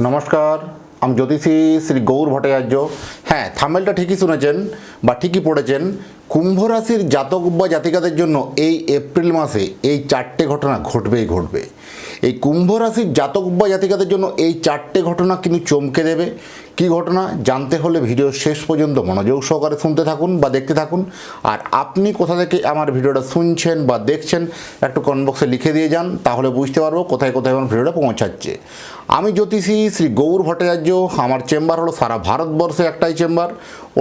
নমস্কার, আমি জ্যোতিষী শ্রী গৌর ভট্টাচার্য। হ্যাঁ, থাম্বনেলটা ঠিকই শুনেছেন বা ঠিকই পড়েছেন। কুম্ভ রাশির জাতক বা জাতিকাদের জন্য এই এপ্রিল মাসে এই চারটে ঘটনা ঘটবেই ঘটবে। এই কুম্ভ রাশির জাতক বা জাতিকাদের জন্য এই চারটে ঘটনা কিন্তু চমকে দেবে। কী ঘটনা জানতে হলে ভিডিও শেষ পর্যন্ত মনোযোগ সহকারে শুনতে থাকুন বা দেখতে থাকুন। আর আপনি কোথা থেকে আমার ভিডিওটা শুনছেন বা দেখছেন একটু কমেন্ট বক্সে লিখে দিয়ে যান, তাহলে বুঝতে পারবো কোথায় কোথায় আমার ভিডিওটা পৌঁছাচ্ছে। আমি জ্যোতিষী শ্রী গৌর ভট্টাচার্য। আমার চেম্বার হলো সারা ভারতবর্ষে একটাই চেম্বার।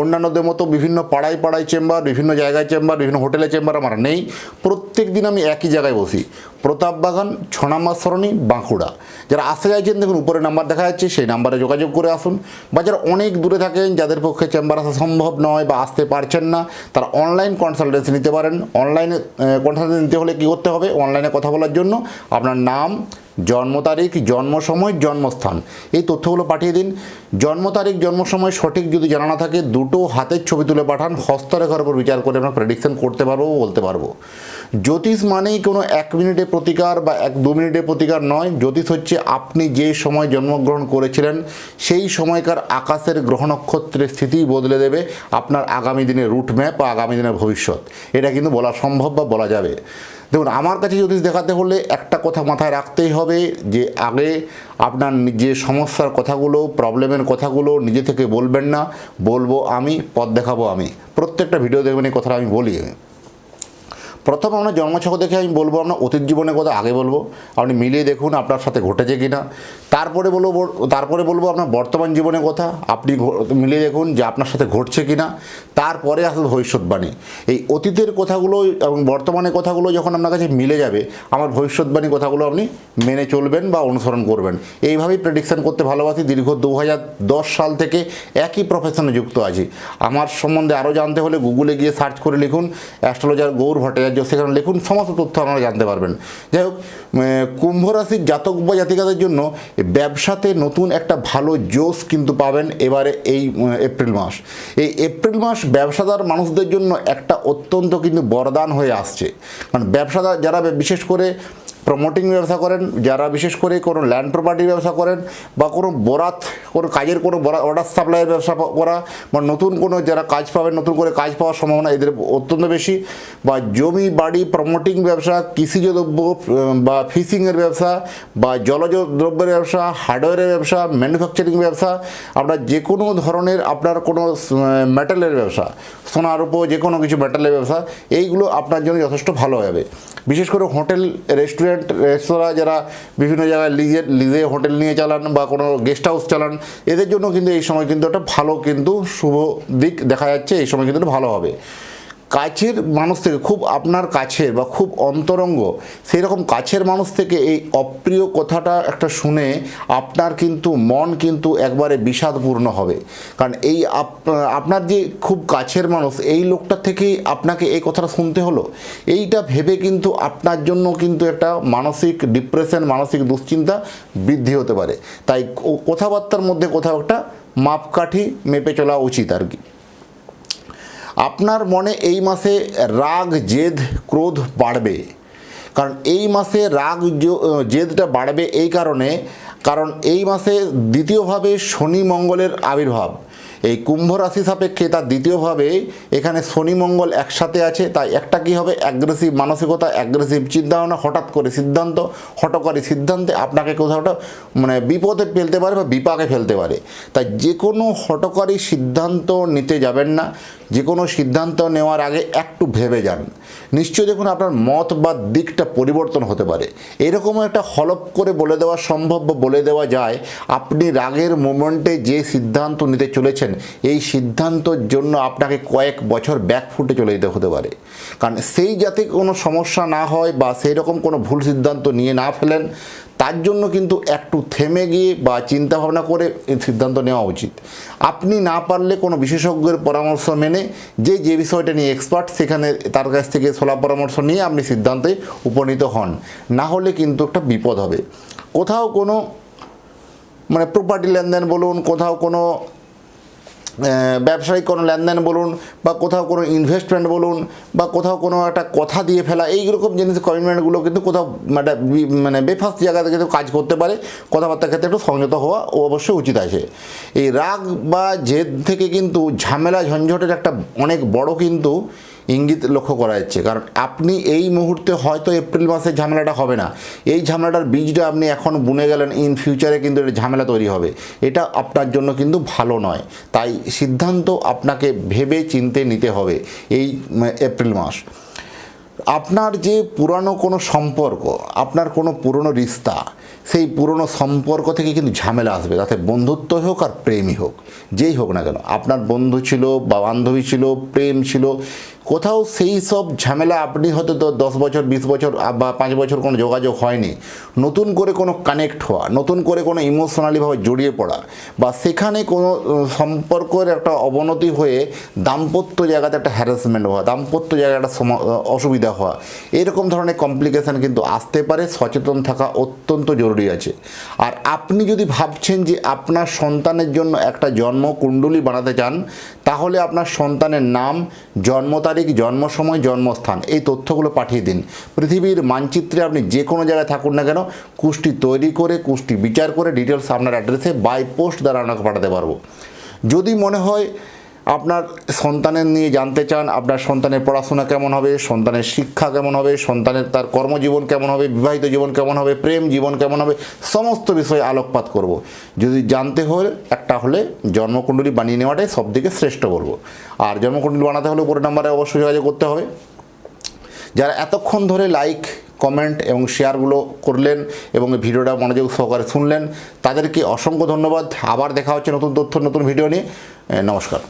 অন্যান্যদের মতো বিভিন্ন পাড়ায় পাড়ায় চেম্বার, বিভিন্ন জায়গায় চেম্বার, বিভিন্ন হোটেলে চেম্বার আমার নেই। প্রত্যেক দিন আমি একই জায়গায় বসি, প্রতাপবাগান, 6 নম্বর সরণি, বাঁকুড়া। যারা আসতে চাইছেন দেখুন উপরে নাম্বার দেখা যাচ্ছে, সেই নাম্বারে যোগাযোগ করে আসুন। বা যারা অনেক দূরে থাকেন, যাদের পক্ষে চেম্বার আসা সম্ভব নয় বা আসতে পারছেন না, তারা অনলাইন কনসালটেন্সি নিতে পারেন। অনলাইনে কনসালটেন্সি নিতে হলে কী করতে হবে? অনলাইনে কথা বলার জন্য আপনার নাম, জন্ম তারিখ, জন্ম সময়, জন্মস্থান এই তথ্যগুলো পাঠিয়ে দিন। জন্ম তারিখ, জন্ম সময় সঠিক যদি জানা না থাকে, দুটো হাতের ছবি তুলে পাঠান। হস্তরেখার উপর বিচার করে আমরা প্রেডিকশন করতে পারবো, বলতে পারবো। জ্যোতিষ মানেই কোনো 1 মিনিটের প্রতিকার বা 1-2 মিনিটের প্রতিকার নয়। জ্যোতিষ হচ্ছে আপনি যে সময় জন্মগ্রহণ করেছিলেন সেই সময়কার আকাশের গ্রহ নক্ষত্রের স্থিতি বদলে দেবে আপনার আগামী দিনের রুট ম্যাপ বা আগামী দিনের ভবিষ্যৎ। এটা কিন্তু বলা সম্ভব বা বলা যাবে। দেখুন, আমার কাছে জ্যোতিষ দেখাতে হলে একটা কথা মাথায় রাখতেই হবে যে আগে আপনার যে সমস্যার কথাগুলো, প্রবলেমের কথাগুলো নিজে থেকে বলবেন না, বলবো আমি, পথ দেখাবো আমি। প্রত্যেকটা ভিডিও দেখবেন এই কথাটা আমি বলি। প্রথম আপনার জন্মছক দেখে আমি বলবো আপনার অতীত জীবনের কথা আগে বলবো, আপনি মিলিয়ে দেখুন আপনার সাথে ঘটেছে কি না। তারপরে বলবো আপনার বর্তমান জীবনের কথা, আপনি মিলিয়ে দেখুন যে আপনার সাথে ঘটছে কি না। তারপরে আসলে ভবিষ্যৎবাণী। এই অতীতের কথাগুলো এবং বর্তমানের কথাগুলো যখন আপনার কাছে মিলে যাবে, আমার ভবিষ্যৎবাণী কথাগুলো আপনি মেনে চলবেন বা অনুসরণ করবেন। এইভাবেই প্রেডিকশান করতে ভালোবাসি। দীর্ঘ 2010 সাল থেকে একই প্রফেশনে যুক্ত আছি। আমার সম্বন্ধে আরও জানতে হলে গুগলে গিয়ে সার্চ করে লিখুন অ্যাস্ট্রোলজার গৌর ভট্টাচার্য, সেখানে লিখুন, সমস্ত তথ্য আপনারা জানতে পারবেন। যাই হোক, কুম্ভ রাশির জাতক বা জাতিকাদের জন্য ব্যবসাতে নতুন একটা ভালো জোশ কিন্তু পাবেন এবারে এই এপ্রিল মাস। এই এপ্রিল মাস ব্যবসাদার মানুষদের জন্য একটা অত্যন্ত কিন্তু বরদান হয়ে আসছে। কারণ ব্যবসাদার যারা বিশেষ করে প্রমোটিং ব্যবসা করেন, যারা বিশেষ করে কোনো ল্যান্ড প্রপার্টির ব্যবসা করেন বা কোনো কাজের কোনো অর্ডার সাপ্লাইয়ের ব্যবসা করা বা নতুন কোনো যারা কাজ পাবেন, নতুন করে কাজ পাওয়ার সম্ভাবনা এদের অত্যন্ত বেশি। বা জমি বাড়ি প্রমোটিং ব্যবসা, কৃষিজ দ্রব্য বা ফিশিংয়ের ব্যবসা বা জলজ দ্রব্যের ব্যবসা, হার্ডওয়্যারের ব্যবসা, ম্যানুফ্যাকচারিং ব্যবসা, আপনার যে কোনো ধরনের আপনার কোনো মেটালের ব্যবসা, সোনার উপর যে কোনো কিছু মেটালের ব্যবসা, এইগুলো আপনার জন্য যথেষ্ট ভালো হবে। বিশেষ করে হোটেল, রেস্টুরেন্ট, রেস্তোরাঁ, যারা বিভিন্ন জায়গায় লিজে হোটেল নিয়ে চালান বা কোনো গেস্ট হাউস চালান, এদের জন্য কিন্তু এই সময় কিন্তু একটা ভালো কিন্তু শুভ দিক দেখা যাচ্ছে। এই সময় কিন্তু ভালো হবে। কাছের মানুষ থেকে, খুব আপনার কাছের বা খুব অন্তরঙ্গ সেই রকম কাছের মানুষ থেকে এই অপ্রিয় কথাটা একটা শুনে আপনার কিন্তু মন কিন্তু একবারে বিষাদপূর্ণ হবে। কারণ এই আপনার যে খুব কাছের মানুষ, এই লোকটার থেকেই আপনাকে এই কথাটা শুনতে হলো, এইটা ভেবে কিন্তু আপনার জন্য কিন্তু একটা মানসিক ডিপ্রেশন, মানসিক দুশ্চিন্তা বৃদ্ধি হতে পারে। তাই কথাবার্তার মধ্যে কোথাও একটা মাপকাঠি মেপে চলা উচিত আর কি। আপনার মনে এই মাসে রাগ, জেদ, ক্রোধ বাড়বে। কারণ এই মাসে রাগ জেদটা বাড়বে কারণ এই মাসে দ্বিতীয়ভাবে শনি মঙ্গলের আবির্ভাব। এই কুম্ভ রাশি সাপেক্ষে তার দ্বিতীয়ভাবে এখানে শনি মঙ্গল একসাথে আছে। তাই একটা কী হবে, অ্যাগ্রেসিভ মানসিকতা, অ্যাগ্রেসিভ চিন্তাভাবনা, হঠাৎ করে হঠকারী সিদ্ধান্তে আপনাকে কোথাওটা বিপদে ফেলতে পারে বা বিপাকে ফেলতে পারে। তাই যে কোনো হঠকারী সিদ্ধান্ত নিতে যাবেন না। যে কোনো সিদ্ধান্ত নেওয়ার আগে একটু ভেবে যান। নিশ্চয়ই দেখুন আপনার মত বা দিকটা পরিবর্তন হতে পারে। এরকমও একটা হলপ করে বলে দেওয়া সম্ভব বা বলে দেওয়া যায়, আপনি রাগের মোমেন্টে যে সিদ্ধান্ত নিতে চলেছেন, এই সিদ্ধান্তর জন্য আপনাকে কয়েক বছর ব্যাকফুটে চলে যেতে হতে পারে। কারণ সেই যাতে কোনো সমস্যা না হয় বা সেই রকম কোনো ভুল সিদ্ধান্ত নিয়ে না ফেলেন, তার জন্য কিন্তু একটু থেমে গিয়ে বা চিন্তা ভাবনা করে সিদ্ধান্ত নেওয়া উচিত। আপনি না পারলে কোনো বিশেষজ্ঞের পরামর্শ মেনে যে বিষয়টা নিয়ে এক্সপার্ট, সেখানে তার কাছ থেকে সলাপ পরামর্শ নিয়ে আপনি সিদ্ধান্তে উপনীত হন। না হলে কিন্তু একটা বিপদ হবে। কোথাও কোনো প্রপার্টি লেনদেন বলুন, কোথাও কোনো ব্যবসায়িক কোনো লেনদেন বলুন বা কোথাও কোনো ইনভেস্টমেন্ট বলুন বা কোথাও কোনো একটা কথা দিয়ে ফেলা, এইরকম জিনিস কমিটমেন্টগুলো কিন্তু কোথাও মানে বেফাস জায়গাতে কিন্তু কাজ করতে পারে। কথাবার্তার ক্ষেত্রে একটু সংযত হওয়া অবশ্যই উচিত আছে। এই রাগ বা জেদ থেকে কিন্তু ঝামেলা ঝঞ্ঝটের একটা অনেক বড় কিন্তু ইঙ্গিত লক্ষ্য করা যাচ্ছে। কারণ আপনি এই মুহূর্তে হয়তো এপ্রিল মাসে ঝামেলাটা হবে না, এই ঝামেলাটার বীজটা আপনি এখন বুনে গেলেন, ইন ফিউচারে কিন্তু এটা ঝামেলা তৈরি হবে, এটা আপনার জন্য কিন্তু ভালো নয়। তাই সিদ্ধান্ত আপনাকে ভেবে চিন্তে নিতে হবে এই এপ্রিল মাস। আপনার যে পুরানো কোনো সম্পর্ক, আপনার কোনো পুরনো রিস্তা, সেই পুরনো সম্পর্ক থেকে কিন্তু ঝামেলা আসবে, তাতে বন্ধুত্ব হোক আর প্রেমই হোক, যেই হোক না কেন। আপনার বন্ধু ছিল বা বান্ধবী ছিল, প্রেম ছিল, কোথাও সেই সব ঝামেলা আপনি হয়তো 10 বছর 20 বছর বা 5 বছর কোনো যোগাযোগ হয়নি, নতুন করে কোনো কানেক্ট হওয়া, নতুন করে কোনো ইমোশনালিভাবে জড়িয়ে পড়া বা সেখানে কোনো সম্পর্কের একটা অবনতি হয়ে দাম্পত্য জায়গাতে একটা হ্যারাসমেন্ট হওয়া, দাম্পত্য জায়গায় একটা অসুবিধা হওয়া, এরকম ধরনের কমপ্লিকেশান কিন্তু আসতে পারে। সচেতন থাকা অত্যন্ত জরুরি আছে। আর আপনি যদি ভাবছেন যে আপনার সন্তানের জন্য একটা জন্মকুণ্ডলী বানাতে চান, তাহলে আপনার সন্তানের নাম, জন্ম তারিখ, জন্ম সময়, জন্মস্থান, এই তথ্যগুলো পাঠিয়ে দিন। পৃথিবীর মানচিত্রে আপনি যে কোনো জায়গায় থাকুন না কেন, কুষ্টি তৈরি করে, কুষ্টি বিচার করে ডিটেলস আপনার অ্যাড্রেসে বাই পোস্ট দ্বারা আপনাকে পাঠাতে পারবো। যদি মনে হয় আপনার সন্তানের নিয়ে জানতে চান, আপনার সন্তানের পড়াশোনা কেমন হবে, সন্তানের শিক্ষা কেমন হবে, সন্তানের তার কর্মজীবন কেমন হবে, বিবাহিত জীবন কেমন হবে, প্রেম জীবন কেমন হবে, সমস্ত বিষয়ে আলোকপাত করব। যদি জানতে হলে একটা হলে জন্মকুণ্ডলী বানিয়ে নেওয়াটাই সবথেকে শ্রেষ্ঠ বলবো। আর জন্মকুণ্ডলী বানাতে হলে উপরের নাম্বারে অবশ্যই যোগাযোগ করতে হবে। যারা এতক্ষণ ধরে লাইক, কমেন্ট এবং শেয়ারগুলো করলেন এবং ভিডিওটা মনোযোগ সহকারে শুনলেন, তাদেরকে অসংখ্য ধন্যবাদ। আবার দেখা হচ্ছে নতুন তথ্য, নতুন ভিডিও নিয়ে। নমস্কার।